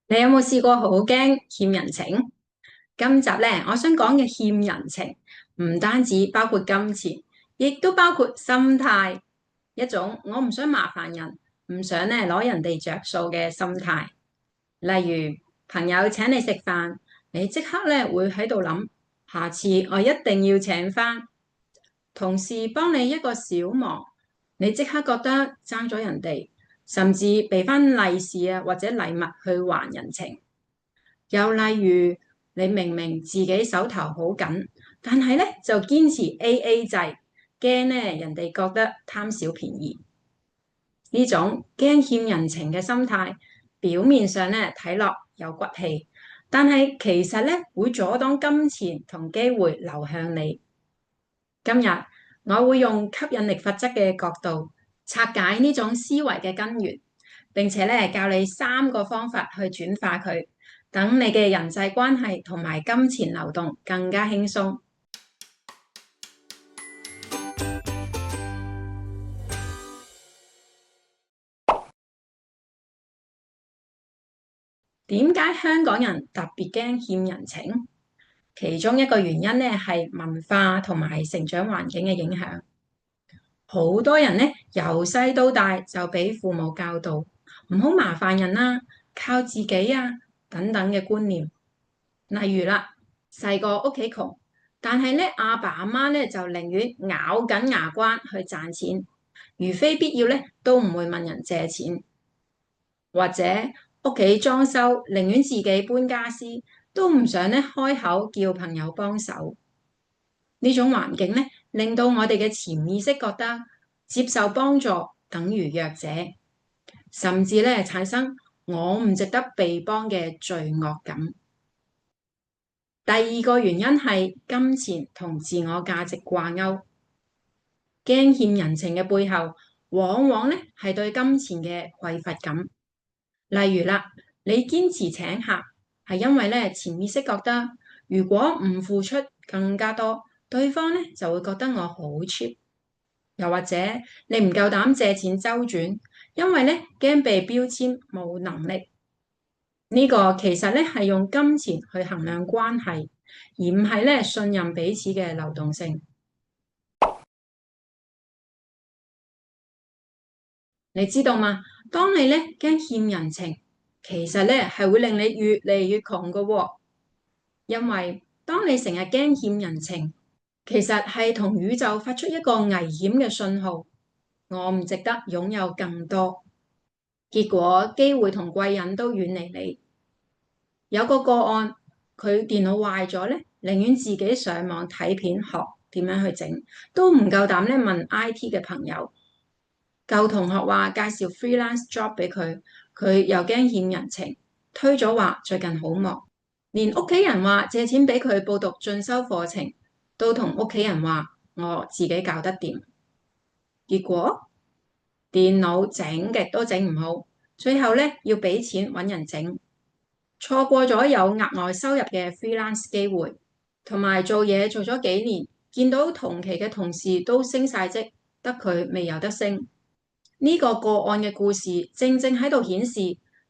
你有冇試過好驚欠人情？今集咧，我想講嘅欠人情，唔單止包括金錢，亦都包括心態，一種我唔想麻煩人，唔想咧攞人哋着數嘅心態。例如朋友請你食飯，你即刻咧會喺度諗，下次我一定要請返。同事幫你一個小忙，你即刻覺得爭咗人哋，甚至俾返利是啊或者禮物去還人情。又例如，你明明自己手頭好緊，但係咧就堅持 AA 制，驚咧人哋覺得貪小便宜。呢種驚欠人情嘅心態，表面上咧睇落有骨氣，但係其實咧會阻擋金錢同機會流向你。今日我會用吸引力法則嘅角度拆解呢種思維嘅根源，並且咧教你3個方法去轉化佢，等你嘅人際關係同埋金錢流動更加輕鬆。點解香港人特別驚欠人情？其中一個原因咧係文化同埋成長環境嘅影響。好多人咧由細到大就俾父母教導唔好麻煩人啦，靠自己啊等等嘅觀念。例如啦，細個屋企窮，但係咧阿爸阿媽咧就寧願咬緊牙關去賺錢，如非必要咧都唔會問人借錢。或者屋企裝修，寧願自己搬家私，都唔想咧開口叫朋友幫手。呢種環境咧，令到我哋嘅潛意識覺得接受幫助等於弱者，甚至咧產生我唔值得被幫嘅罪惡感。第二個原因係金錢同自我價值掛鈎，驚欠人情嘅背後，往往咧係對金錢嘅匱乏感。例如啦，你堅持請客，係因為咧潛意識覺得，如果唔付出更加多，對方咧就會覺得我好 cheap。又或者你唔夠膽借錢周轉，因為咧驚被標籤冇能力。呢個其實咧係用金錢去衡量關係，而唔係咧信任彼此嘅流動性。你知道嗎？當你咧驚欠人情，其實咧係會令你越嚟越窮㗎喎。因為當你成日驚欠人情，其實係同宇宙發出一個危險嘅信號，我唔值得擁有更多。結果機會同貴人都遠離你。有個個案，佢電腦壞咗咧，寧願自己上網睇片學點樣去整，都唔夠膽咧問 IT 嘅朋友。舊同學話介紹 freelance job 俾佢，佢又驚欠人情，推咗話最近好忙。連屋企人話借錢俾佢報讀進修課程，都同屋企人話我自己搞得掂。結果電腦整極都整唔好，最後咧要俾錢揾人整，錯過咗有額外收入嘅 freelance 機會，同埋做嘢做咗幾年，見到同期嘅同事都升晒職，得佢未有得升。呢個個案嘅故事正正喺度顯示，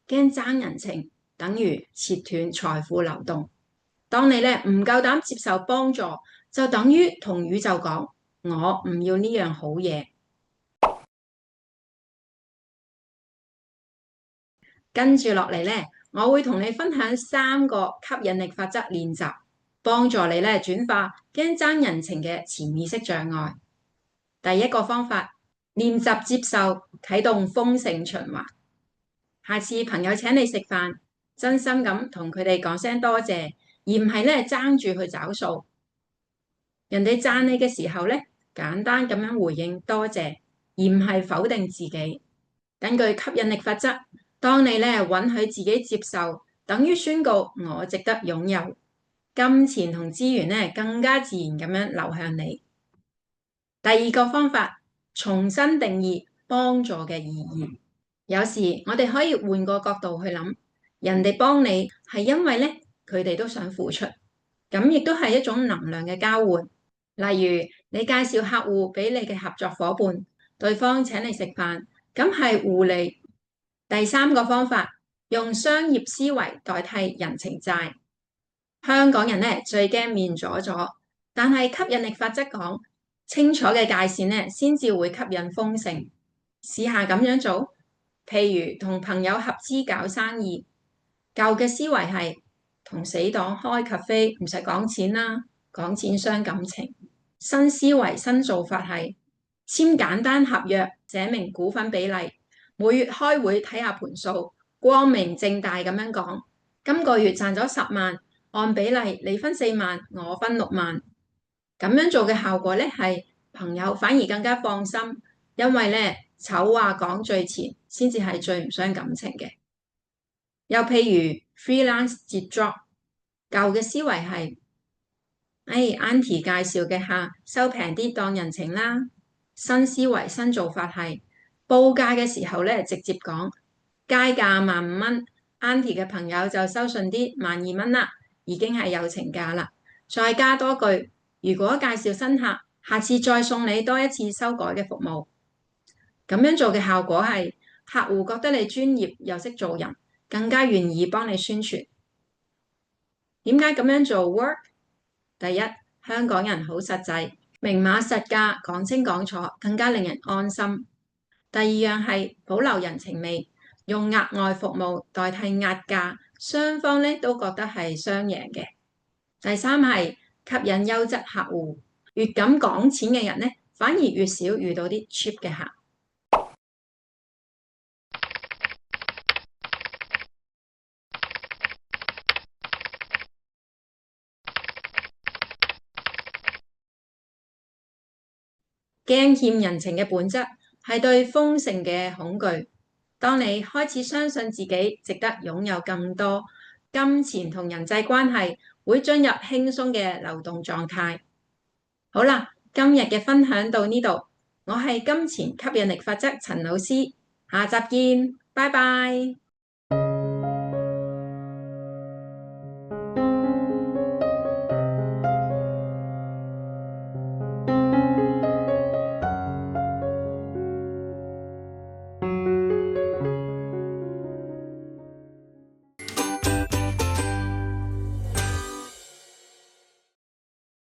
驚爭人情等於切斷財富流動。當你咧唔夠膽接受幫助，就等於同宇宙講：我唔要呢樣好嘢。跟住落嚟咧，我會同你分享3個吸引力法則練習，幫助你咧轉化驚爭人情嘅潛意識障礙。第一個方法，練習接受，啟動豐盛循環。下次朋友請你食飯，真心咁同佢哋講聲多謝，而唔係咧爭住去找數。人哋讚你嘅時候咧，簡單咁樣回應多謝，而唔係否定自己。根據吸引力法則，當你咧允許自己接受，等於宣告我值得擁有金錢同資源咧，更加自然咁樣流向你。第二個方法，重新定義幫助嘅意義。有時我哋可以換個角度去諗，人哋幫你係因為咧佢哋都想付出，咁亦都係一種能量嘅交換。例如你介紹客戶俾你嘅合作夥伴，對方請你食飯，咁係互利。第三個方法，用商業思維代替人情債。香港人咧最驚面阻阻，但係吸引力法則講，清楚嘅界線咧先至會吸引豐盛。試下咁樣做，譬如同朋友合資搞生意，舊嘅思維係同死黨開 cafe，唔使講錢啦，講錢傷感情。新思維新做法係簽簡單合約，寫明股份比例，每月開會睇下盤數，光明正大咁樣講，今個月賺咗10萬，按比例你分4萬，我分6萬。咁樣做嘅效果咧係朋友反而更加放心，因為咧醜話講最前，先至係最唔傷感情嘅。又譬如 freelance 接 job，舊嘅思維係Auntie 介紹嘅客收平啲當人情啦。新思維新做法係報價嘅時候咧，直接講街價15,000蚊，Auntie 嘅朋友就收順啲12,000啦，已經係友情價啦。再加多句，如果介紹新客，下次再送你多一次修改嘅服務。咁樣做嘅效果係客戶覺得你專業又識做人，更加願意幫你宣傳。點解咁樣做 work？第一，香港人好實際，明碼實價，講清講楚，更加令人安心。第二樣係保留人情味，用額外服務代替壓價，雙方咧都覺得係雙贏嘅。第三係吸引優質客戶，越敢講錢嘅人咧，反而越少遇到啲 cheap 嘅客。驚欠人情嘅本質係對豐盛嘅恐懼。當你開始相信自己值得擁有更多，金錢同人際關係會進入輕鬆嘅流動狀態。好啦，今日嘅分享到呢度，我係金錢吸引力法則陳老師，下集見，拜拜。